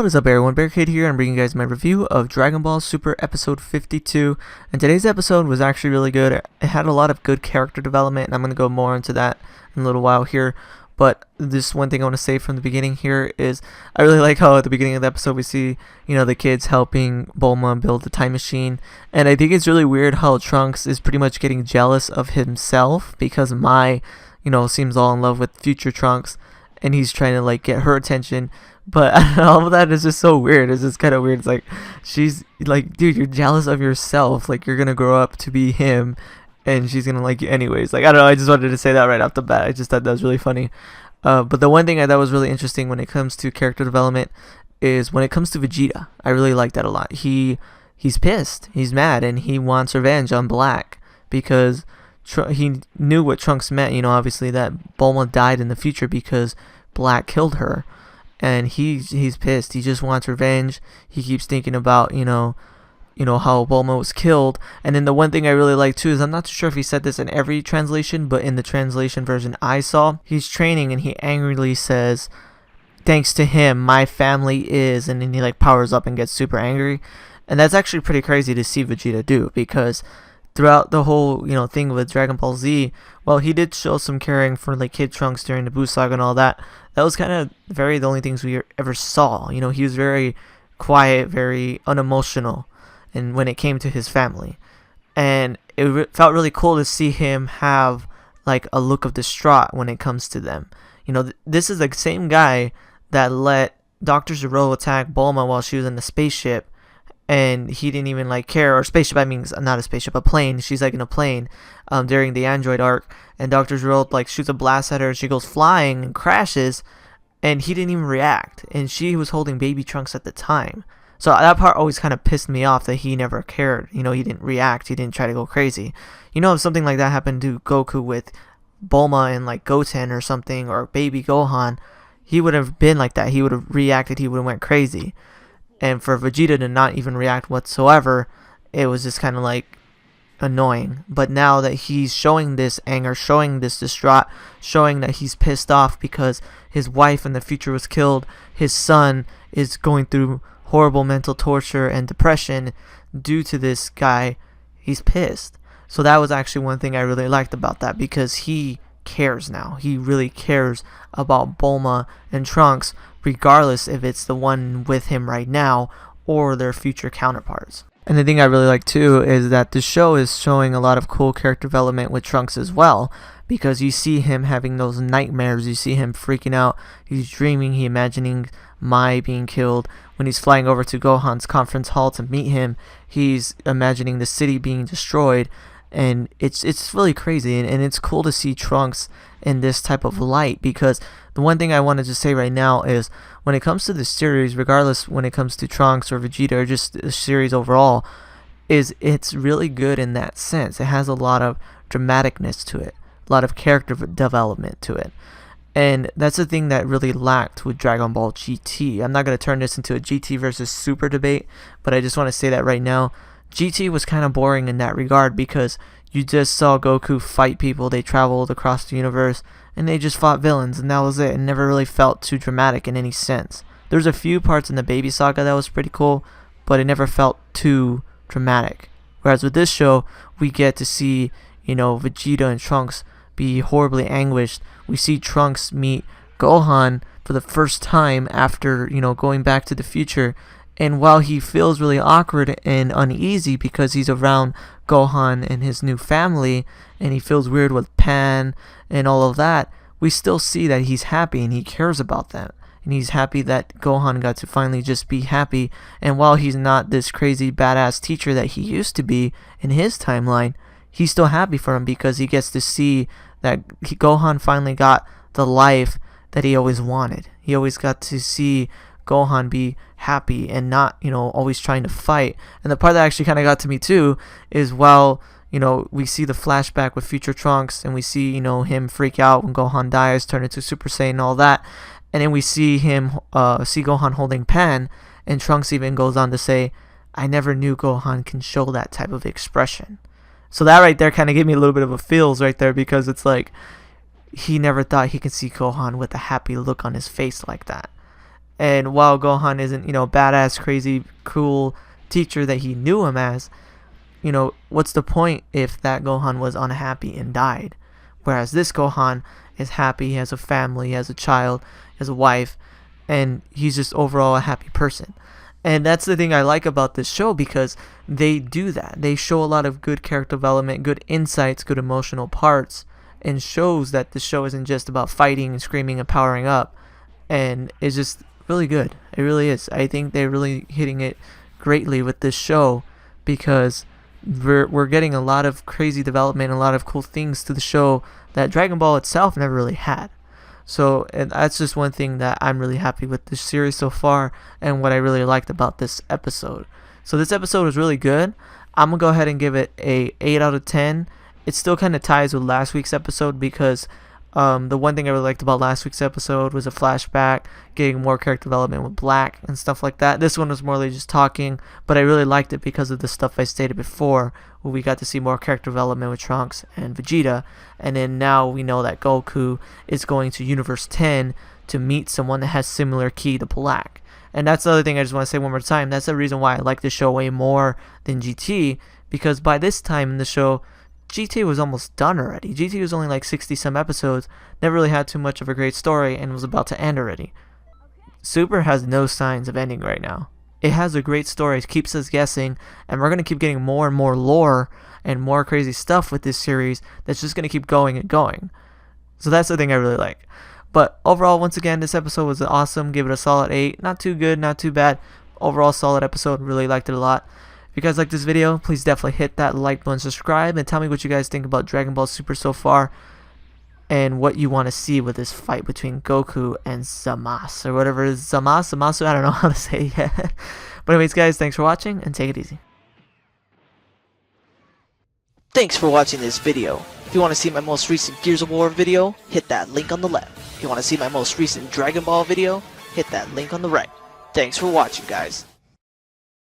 What is up everyone, Barricade here, and I'm bringing you guys my review of Dragon Ball Super Episode 52, and today's episode was actually really good. It had a lot of good character development, and I'm going to go more into that in a little while here, but this one thing I want to say from the beginning here is I really like how at the beginning of the episode we see, the kids helping Bulma build the time machine, and I think it's really weird how Trunks is pretty much getting jealous of himself because Mai, seems all in love with future Trunks, and he's trying to get her attention. But all of that is just so weird. It's just kind of weird. It's like, she's like, dude, you're jealous of yourself. Like, you're going to grow up to be him, and she's going to like you anyways. Like, I don't know. I just wanted to say that right off the bat. I just thought that was really funny. But the one thing I thought was really interesting when it comes to character development is when it comes to Vegeta. I really like that a lot. He's pissed. He's mad, and he wants revenge on Black because he knew what Trunks meant. Obviously that Bulma died in the future because Black killed her. And he's pissed. He just wants revenge. He keeps thinking about, how Bulma was killed. And then the one thing I really like too is, I'm not too sure if he said this in every translation, but in the translation version I saw, he's training and he angrily says, "Thanks to him, my family is," and then he powers up and gets super angry. And that's actually pretty crazy to see Vegeta do, because throughout the whole, thing with Dragon Ball Z, well, he did show some caring for Kid Trunks during the Buu Saga and all that. That was kind of the only things we ever saw. He was very quiet, very unemotional, and when it came to his family, and it felt really cool to see him have a look of distraught when it comes to them. This is the same guy that let Dr. Zero attack Bulma while she was in the spaceship, and he didn't even care. Or spaceship, I mean, not a spaceship, a plane. She's in a plane during the android arc, and Dr. Zero shoots a blast at her, and she goes flying and crashes, and he didn't even react, and she was holding baby Trunks at the time. So that part always kind of pissed me off, that he never cared. He didn't react. He didn't try to go crazy. If something like that happened to Goku with Bulma and Goten or something, or baby Gohan, he would have been like that. He would have reacted. He would have went crazy. And for Vegeta to not even react whatsoever, it was just kind of annoying. But now that he's showing this anger, showing this distraught, showing that he's pissed off because his wife in the future was killed, his son is going through horrible mental torture and depression due to this guy, he's pissed. So that was actually one thing I really liked about that, because he cares now. He really cares about Bulma and Trunks, regardless if it's the one with him right now or their future counterparts. And the thing I really like too is that the show is showing a lot of cool character development with Trunks as well, because you see him having those nightmares, you see him freaking out, he's dreaming, he's imagining Mai being killed. When he's flying over to Gohan's conference hall to meet him, he's imagining the city being destroyed, and it's really crazy, and it's cool to see Trunks in this type of light, because the one thing I wanted to say right now is, when it comes to this series, regardless when it comes to Trunks or Vegeta or just the series overall, it's really good in that sense. It has a lot of dramaticness to it, a lot of character development to it. And that's the thing that really lacked with Dragon Ball GT. I'm not going to turn this into a GT versus Super debate, but I just want to say that right now, GT was kind of boring in that regard, because you just saw Goku fight people. They traveled across the universe, and they just fought villains, and that was it. It never really felt too dramatic in any sense. There's a few parts in the Baby Saga that was pretty cool, but it never felt too dramatic. Whereas with this show, we get to see, Vegeta and Trunks be horribly anguished. We see Trunks meet Gohan for the first time after, going back to the future. And while he feels really awkward and uneasy because he's around Gohan and his new family, and he feels weird with Pan and all of that, we still see that he's happy and he cares about that. And he's happy that Gohan got to finally just be happy. And while he's not this crazy badass teacher that he used to be in his timeline, he's still happy for him, because he gets to see that Gohan finally got the life that he always wanted. He always got to see Gohan be happy and not, always trying to fight. And the part that actually kind of got to me too is, while, we see the flashback with future Trunks, and we see, him freak out when Gohan dies, turn into Super Saiyan and all that. And then we see Gohan holding Pan, and Trunks even goes on to say, "I never knew Gohan can show that type of expression." So that right there kind of gave me a little bit of a feels right there, because it's he never thought he could see Gohan with a happy look on his face like that. And while Gohan isn't, badass, crazy, cruel teacher that he knew him as, what's the point if that Gohan was unhappy and died? Whereas this Gohan is happy, he has a family, he has a child, he has a wife, and he's just overall a happy person. And that's the thing I like about this show, because they do that. They show a lot of good character development, good insights, good emotional parts, and shows that the show isn't just about fighting and screaming and powering up. And it's just really good. It really is. I think they're really hitting it greatly with this show, because we're getting a lot of crazy development, a lot of cool things to the show that Dragon Ball itself never really had. So, and that's just one thing that I'm really happy with this series so far, and what I really liked about this episode. So this episode was really good. I'm gonna go ahead and give it a 8 out of 10. It still kind of ties with last week's episode, because the one thing I really liked about last week's episode was a flashback, getting more character development with Black and stuff like that. This one was more like just talking, but I really liked it because of the stuff I stated before, where we got to see more character development with Trunks and Vegeta, and then now we know that Goku is going to Universe 10 to meet someone that has similar ki to Black. And that's the other thing I just want to say one more time. That's the reason why I like this show way more than GT, because by this time in the show, GT was almost done already. GT was only like 60 some episodes, never really had too much of a great story, and was about to end already. Super has no signs of ending right now. It has a great story, it keeps us guessing, and we're going to keep getting more and more lore and more crazy stuff with this series that's just going to keep going and going. So that's the thing I really like. But overall, once again, this episode was awesome. Give it a solid 8. Not too good, not too bad. Overall, solid episode. Really liked it a lot. If you guys like this video, please definitely hit that like button, subscribe, and tell me what you guys think about Dragon Ball Super so far, and what you want to see with this fight between Goku and Zamasu, or whatever it is. Zamasu, I don't know how to say it yet. But anyways, guys, thanks for watching, and take it easy. Thanks for watching this video. If you want to see my most recent Gears of War video, hit that link on the left. If you want to see my most recent Dragon Ball video, hit that link on the right. Thanks for watching, guys.